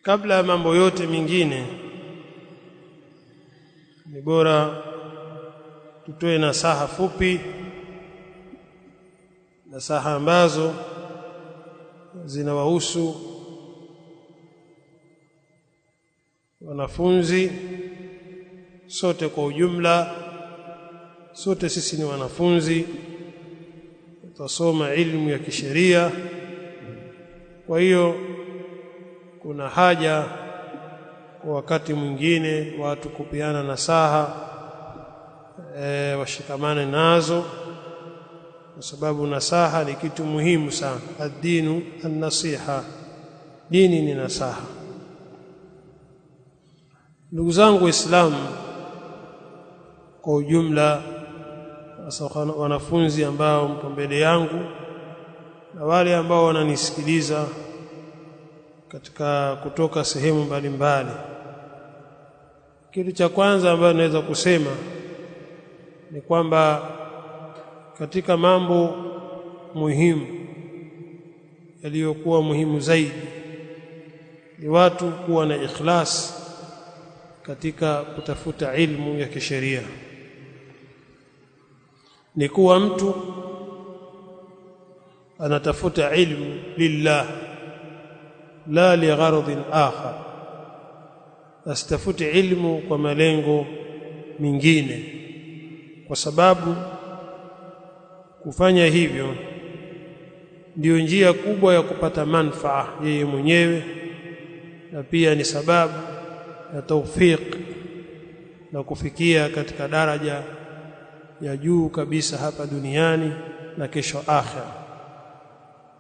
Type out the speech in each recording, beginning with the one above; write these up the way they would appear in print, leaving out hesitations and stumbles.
kabla ya mambo yote mengine ni bora tutoe nasaha fupi, nasaha ambazo zinawahusu wanafunzi sote kwa ujumla. Sote sisi ni wanafunzi, tutasoma ilmu ya kisheria. Kwa hiyo kuna haja kwa wakati mwingine watu kupeana nasaha, washikamane nazo, kwa sababu nasaha ni kitu muhimu sana. Ad-dinu an-nasiha, dini ni nasaha. Ndugu zangu Waislamu kwa ujumla, hasa wanafunzi ambao mpo mbele yangu na wale ambao wananisikiliza katika kutoka sehemu mbalimbali, kitu cha kwanza ambacho naweza kusema ni kwamba katika mambo muhimu yaliyokuwa muhimu zaidi ni watu kuwa na ikhlas katika kutafuta ilmu ya kisheria. Ni kuwa mtu anatafuta ilmu lillah la li gharadin akhar, asitafuti ilmu kwa malengo mengine, kwa sababu kufanya hivyo ndio njia kubwa ya kupata manufaa yeye mwenyewe, na pia ni sababu ya tawfik na kufikia katika daraja ya juu kabisa hapa duniani na kesho akhera.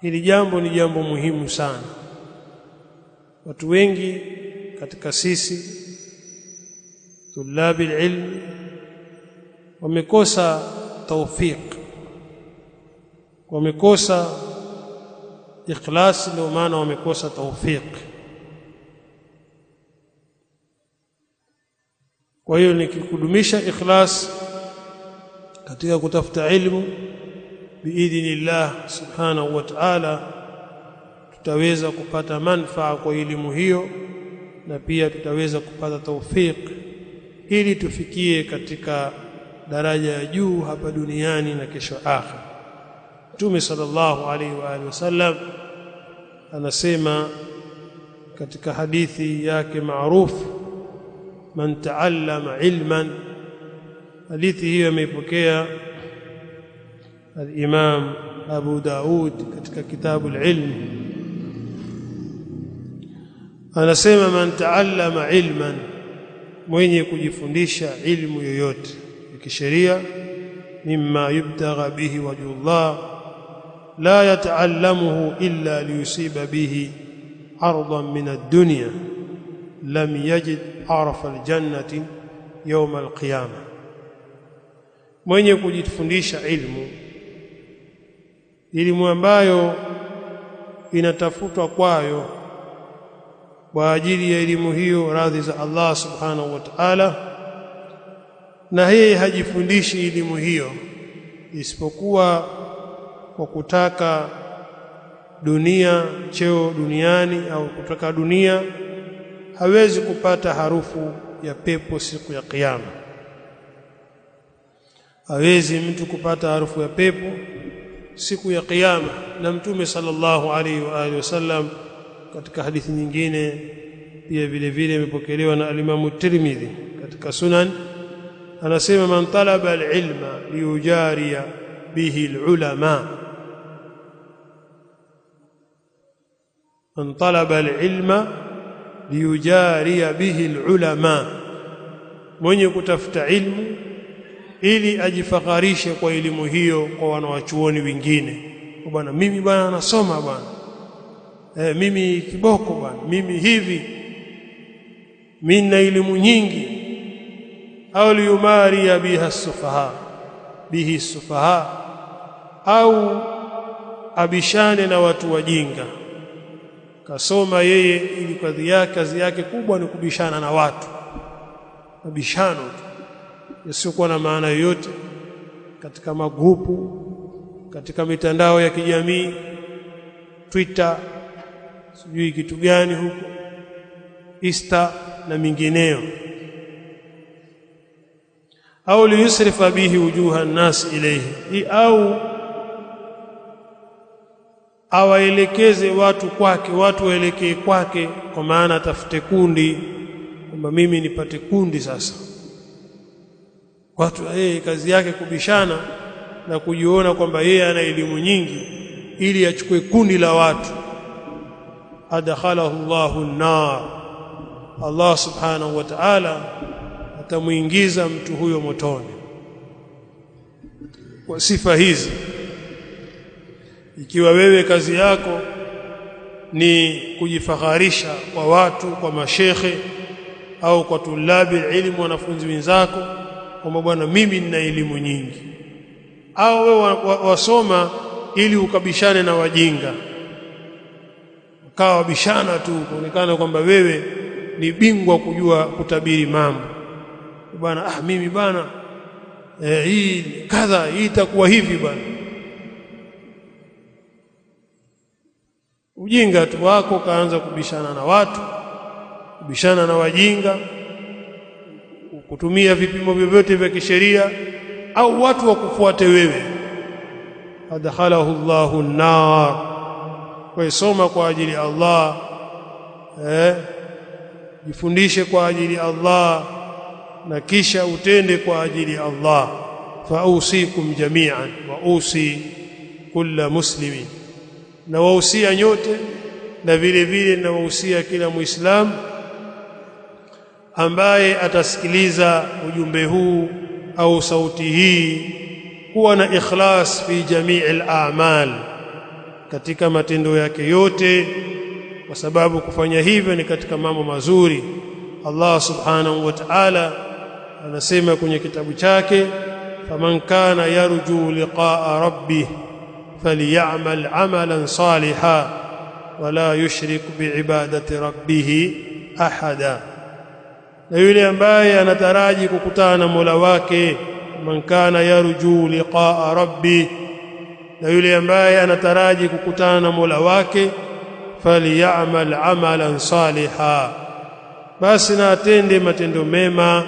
Hili jambo ni jambo muhimu sana. Watu wengi katika sisi tulabi ilm wamekosa tawfik, wamekosa ikhlas, ndio maana wamekosa tawfik. Kwa hiyo nikikudumisha ikhlas katika kutafuta ilmu biidhnillah subhanahu wa ta'ala, tutaweza kupata manufaa kwa elimu hiyo, na pia tutaweza kupata tawfik ili tufikie katika daraja ya juu hapa duniani na kesho akhera. Mtume sallallahu alaihi wa alihi wasallam anasema katika hadithi yake maarufu, man ta'allama ilman. Hadithi hiyo ameipokea al-Imam Abu Daud katika kitabu al-Ilm. Anasema man ta'allama ilman, mwenye kujifundisha ilmu yoyote ya kisheria, mimma yubtagha bihi wajhullah la yata'allamuhu illa liyusiba bihi ardan min ad-dunya lam yajid arafa al-jannati yawm al-qiyamah. Mwenye kujifundisha ilmu ambayo inatafutwa kwayo kwa ajili ya elimu hiyo radhi za Allah subhanahu wa ta'ala, na yeye hajifundishi elimu hiyo isipokuwa kwa kutaka dunia, cheo duniani au kutaka dunia, hawezi kupata harufu ya pepo siku ya kiyama. Hawezi mtu kupata harufu ya pepo siku ya kiyama. Na Mtume sallallahu alaihi wa alihi wasallam katika hadithi nyingine pia vile vile imepokelewa na al-Imam Tirmidhi katika Sunan, anasema man talaba al-ilma liyujariya bihi al-ulama, man talaba al-ilma liyujariya bihi al-ulama, mwenye kutafuta ilmu ili ajifakharishe kwa elimu hiyo kwa wanawachuoni wengine. Bwana mimi bwana nasoma bwana, mimi kiboko bwana, mimi hivi, mimi na elimu nyingi. Au liyumari biha sufaha, bihi sufaha, au abishane na watu wajinga. Kasoma yeye ili kazi yake kubwa ni kubishana na watu, mabishano yasiokuwa na maana yoyote katika magrupu, katika mitandao ya kijamii, Twitter, sijui kitu gani huko, Easter na mingineyo, au liyusrifa bihi wujuha an-nas ilayhi, au awaelekeze watu kwake, watu waelekee kwake, kwa maana atafute kundi, kwamba mimi nipate kundi. Sasa watu kazi yake kubishana na kujiona kwamba yeye ana elimu nyingi, ili achukue kundi la watu. Adkhalahu Allahu an-nar, Allah subhanahu wa ta'ala atamuingiza mtu huyo motoni kwa sifa hizi. Ikiwa wewe kazi yako ni kujifakharisha kwa watu, kwa mashekhe au kwa tulabi ilmu, wanafunzi wenzako, kwamba bwana mimi nina elimu nyingi, au wewe wasoma ili ukabishane na wajinga, ukawa wabishana tu kuonekana kwamba wewe ni bingwa kujua kutabiri mambo, bwana mimi bwana hii kadha, hii itakuwa hivi bwana. Ujinga tu wako, kaanza kubishana na watu, kubishana na wajinga, kutumia vipimo vyovyote vya kisheria, au watu wakufuate wewe. Adkhalahu Allahu an-nar, kwa soma kwa ajili ya Allah, jifundishe kwa ajili ya Allah, na kisha utende kwa ajili ya Allah. Fausikum jami'an wa usi kulla muslimin, na wahusia nyote, na vile vile na wahusia kila Muislamu ambaye atasikiliza ujumbe huu au sauti hii, kuwa na ikhlas fi jami'il a'mal, katika matendo yake yote, kwa sababu kufanya hivyo ni katika mambo mazuri. Allah subhanahu wa ta'ala anasema kwenye kitabu chake, faman kana yarju liqa'a rabbih falyamal 'amalan salihan wala yushrik bi'ibadati rabbih ahada. Na yule ambaye anataraji kukutana na Mola wake, man kana yarju liqa'a rabbih, na yule ambaye anataraji kukutana na Mola wake, falyamal 'amalan salihan, basi na atende matendo mema,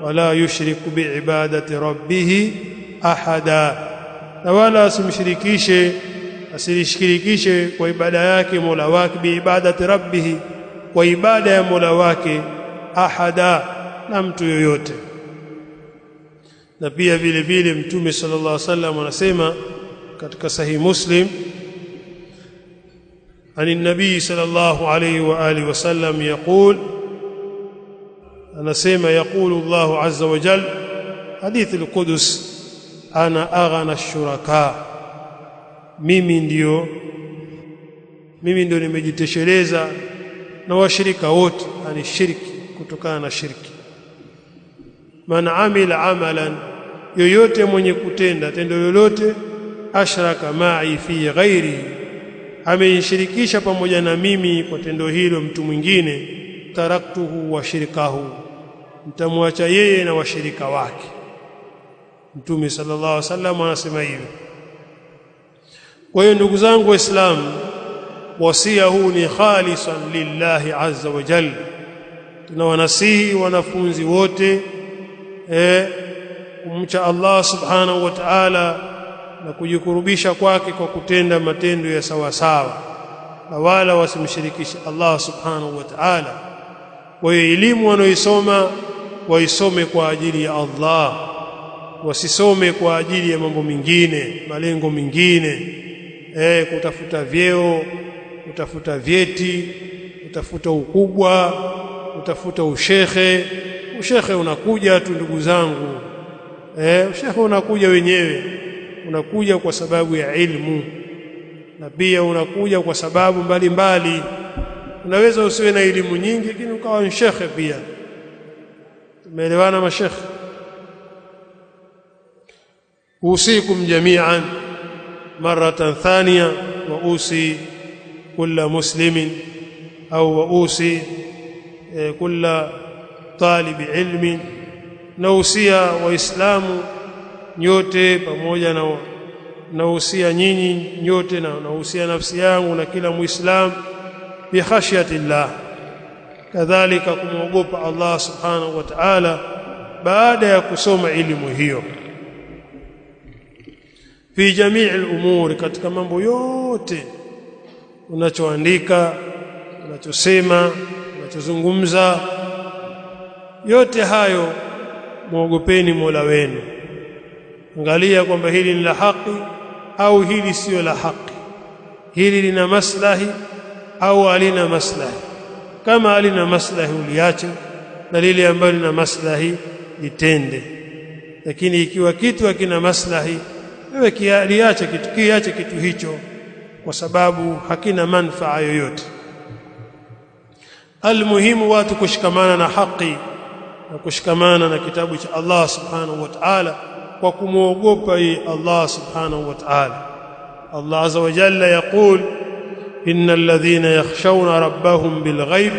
wala yushriku biibadati rabbih ahada, na wala asishirikishe kwa ibada yake Mola wake, biibadati rabbih, kwa ibada ya Mola wake, ahada, na mtu yoyote. Na pia vile vile Mtume sallallahu alaihi wasallam anasema katika Sahih Muslim ani nabii sallallahu alaihi wa alihi wasallam yaqul, anasema yaqulu Allahu azza wa jalla, hadith al-Qudus, ana aghna ash-shuraka, mimi ndio nimejitosheleza na washirika wote, ani shirki, kutokana na shirki. Man amila amalan, yoyote mwenye kutenda tendo lolote, ashraka ma'i fi ghairi, amenishirikisha pamoja na mimi kwa tendo hilo mtu mwingine, taraktuhu wa shirkahu, mtamwacha yeye na washirika wake. Mtume sallallahu alaihi wasallam anasema hivyo. Kwa hiyo ndugu zangu Waislamu, wasia huu ni khalisan lillahi azza wa jalla. Tunawanasihi wanafunzi wote kumcha Allah subhanahu wa ta'ala na kujikurubisha kwake kwa kutenda matendo ya sawa sawa, na wala wasimshirikishe Allah subhanahu wa ta'ala. Kwa hiyo elimu wanaoisoma waisome kwa ajili ya Allah, wasisome kwa ajili ya mambo mengine, malengo mengine, kutafuta vyeo, kutafuta vyeti, kutafuta ukubwa, kutafuta ushekhe. Ushekhe unakuja tu ndugu zangu, ushekhe unakuja wenyewe, unakuja kwa sababu ya ilmu, na pia unakuja kwa sababu mbalimbali. Unaweza usiwe na elimu nyingi, lakini ukawa ni shekhe pia. Tumeelewana mashekhe? Usikum jami'an maratan thaniya, wa usi kulla muslimin au wa usi kulla talibi ilmin, na usia waislamu nyote pamoja na usia nyinyi nyote, na usia nafsi yangu na kila muislamu, bi khashyatillah, kadhalika kumwogopa Allah subhanahu wa ta'ala baada ya kusoma elimu hiyo fi jamii al-umur, katika mambo yote unachoandika, unachosema, unachozungumza, yote hayo muogopeni Mola wenu. Angalia kwamba hili ni la haki au hili sio la haki, hili lina maslahi au halina maslahi. Kama halina maslahi uliache, na lile ambalo lina maslahi litende. Lakini ikiwa kitu hakina maslahi, wewe kiache kitu hicho, kwa sababu hakina manufaa yoyote. Almuhimu watu kushikamana na haki na kushikamana na kitabu cha Allah subhanahu wa ta'ala kwa kumwogopa Allah subhanahu wa ta'ala. Allah azza wa jalla yaqul innal ladhina yakhshawna rabbahum bil ghaib,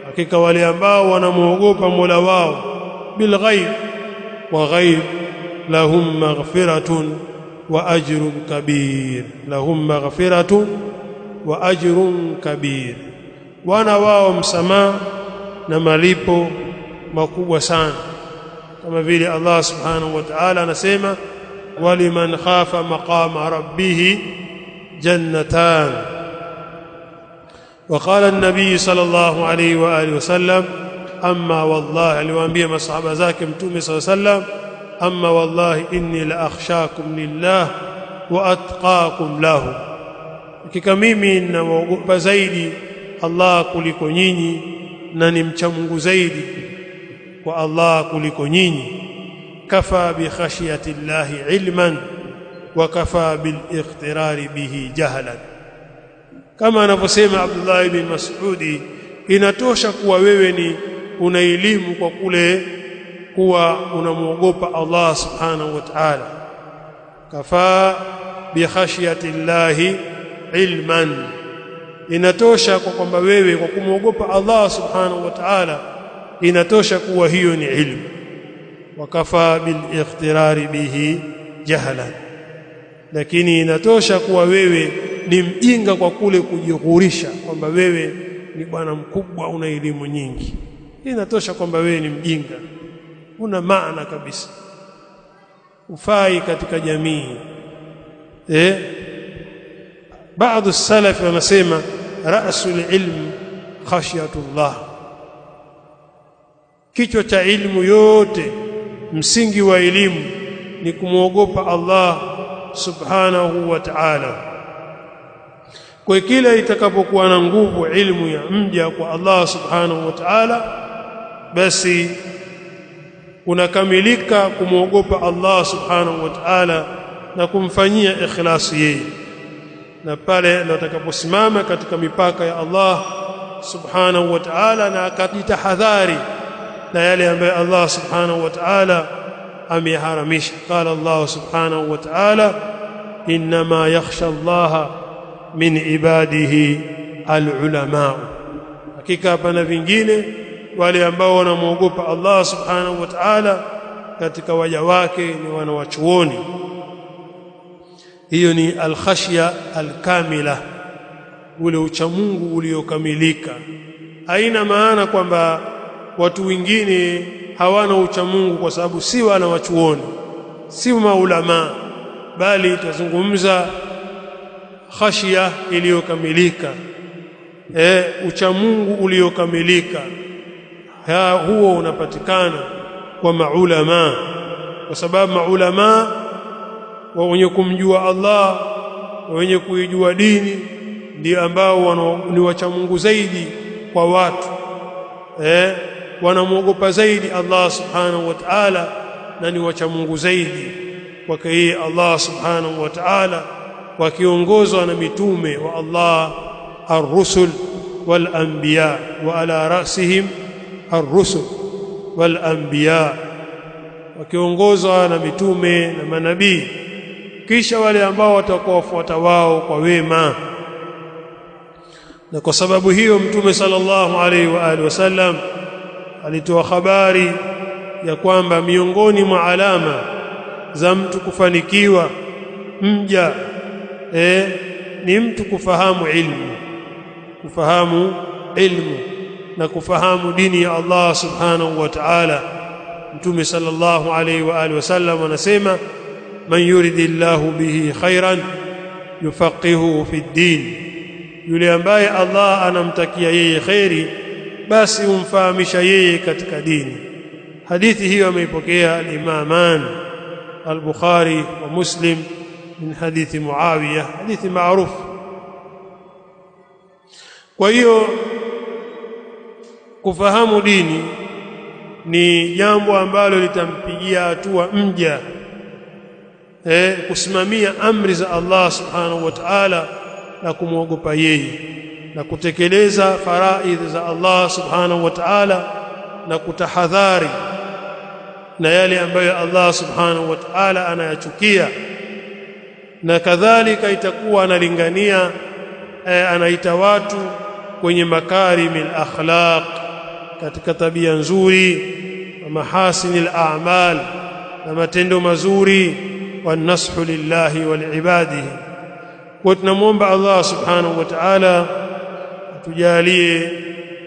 hakika wale ambao wanamwogopa Mola wao bil ghaib, wa ghaib lahum maghfiratun wa ajrun kabir, lahum maghfiratun wa ajrun kabir, wana wao msamaha na malipo makubwa sana, kama vile Allah subhanahu wa ta'ala anasema waliman khafa maqama rabbih jannatan. وقال النبي صلى الله عليه واله وسلم اما والله، aliwaambia masahaba zake mtume صلى الله عليه وسلم, amma wallahi inni la akhshakum lillah wa atqakum lahu, hakika mimi ninaogopa zaidi Allah kuliko nyinyi na ni mcha Mungu zaidi kwa Allah kuliko nyinyi. Kafa bi khashiyati llahi ilman wa kafa bil ikhtirari bihi jahlan, kama anavyosema Abdullah ibn Mas'udi, inatosha kuwa wewe ni una elimu kwa kule kuwa unamuogopa Allah subhanahu wa ta'ala. Kafa bi khashiyati llahi ilman, inatosha kwa kwamba wewe kwa kumuogopa Allah subhanahu wa ta'ala inatosha kuwa hiyo ni ilmu. Wakafa bil ikhtirari bihi jahlan, lakini inatosha kuwa wewe ni mjinga kwa kule kujighurisha kwamba wewe ni bwana mkubwa, una elimu nyingi. Inatosha kwamba wewe ni mjinga, una maana kabisa, ufai katika jamii. Baadhi salaf wanasema ra'sul ilm khashyatullah, kichwa cha ilmu yote, msingi wa elimu ni kumwogopa Allah subhanahu wa ta'ala. Kwa kila itakapokuwa na nguvu ilmu ya mja kwa Allah subhanahu wa ta'ala, basi unakamilika kumwogopa Allah subhanahu wa ta'ala na kumfanyia ikhlasi yeye. Na pale utakaposimama katika mipaka ya Allah subhanahu wa ta'ala na akajitahadhari na yale ambayo Allah subhanahu wa ta'ala ameharamisha. Qala Allah subhanahu wa ta'ala inma yakhsha Allah min ibadihi alulama, hakika hapana vingine wale ambao wanamuogopa Allah subhanahu wa ta'ala katika waja wake ni wanawachuoni. Hiyo ni alkhashya alkamila, ule uchamungu uliokamilika. Haina maana kwamba watu wengine hawana uchamungu kwa sababu si wana wachuoni, si maulama, bali tuzungumza khashya iliyokamilika, uchamungu uliokamilika. Huo unapatikana kwa maulama, kwa sababu maulama wenye kumjua Allah na wenye kuijua dini ndio ambao ni wacha Mungu zaidi kwa watu. Wanamuogopa zaidi Allah subhanahu wa ta'ala na ni wacha Mungu zaidi kwake yeye Allah subhanahu wa ta'ala, wakiongozwa na mitume wa Allah ar-rusul wal anbiya, wa ala rasihim ar-rusul wal anbiya, wakiongozwa na mitume na manabii, kisha wale ambao watakuwafuata wao kwa wema. Na kwa sababu hiyo Mtume sallallahu alaihi wa alihi wasallam alitoa habari ya kwamba miongoni mwa alama za mtu kufanikiwa mja ni mtu kufahamu ilmu na kufahamu dini ya Allah subhanahu wa ta'ala. Mtume sallallahu alayhi wa alihi wasallam anasema, man yuridillahu bihi khairan yufaqihuhu fi din, yule ambaye Allah anamtakia yeye khairi basi umfahamisha yeye katika dini. Hadithi hiyo ameipokea al-Imaman al-Bukhari wa Muslim min hadithi Muawiya, hadithi maarufu. Kwa hiyo kufahamu dini ni jambo ambalo litampigia hatua mja kusimamia amri za Allah subhanahu wa ta'ala na kumwogopa yeye na kutekeleza faraidhi za Allah subhanahu wa ta'ala na kutahadhari na yale ambayo Allah subhanahu wa ta'ala anayachukia, na kadhalika itakuwa analingania anaita watu kwenye makarimil akhlaq, katika tabia nzuri na mahasinil a'mal, na matendo mazuri, wa nashu lillahi wal ibadihi. Kwa tunamuomba Allah subhanahu wa ta'ala atujalie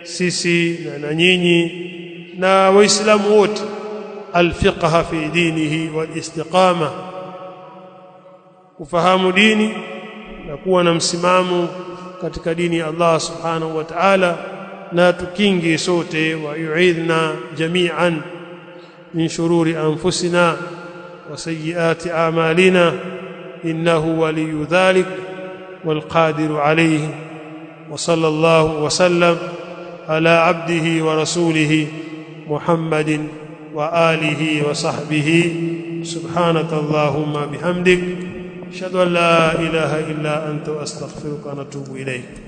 sisi na nyinyi na waislamu wote alfiqha fi dinihi wal istiqama, kufahamu dini na kuwa na msimamo katika dini ya Allah subhanahu wa ta'ala, na tukinge sote wa yu'idhna jami'an min shururi anfusina wa sayyiati a'malina innahu waliyyu dhalik wal qadiru alayhi. Wa sallallahu wa sallam ala abdihi wa rasulihi Muhammadin wa alihi wa sahbihi. Subhanaka Allahumma bihamdik ashhadu an la ilaha illa anta astaghfiruka wa atubu ilayk.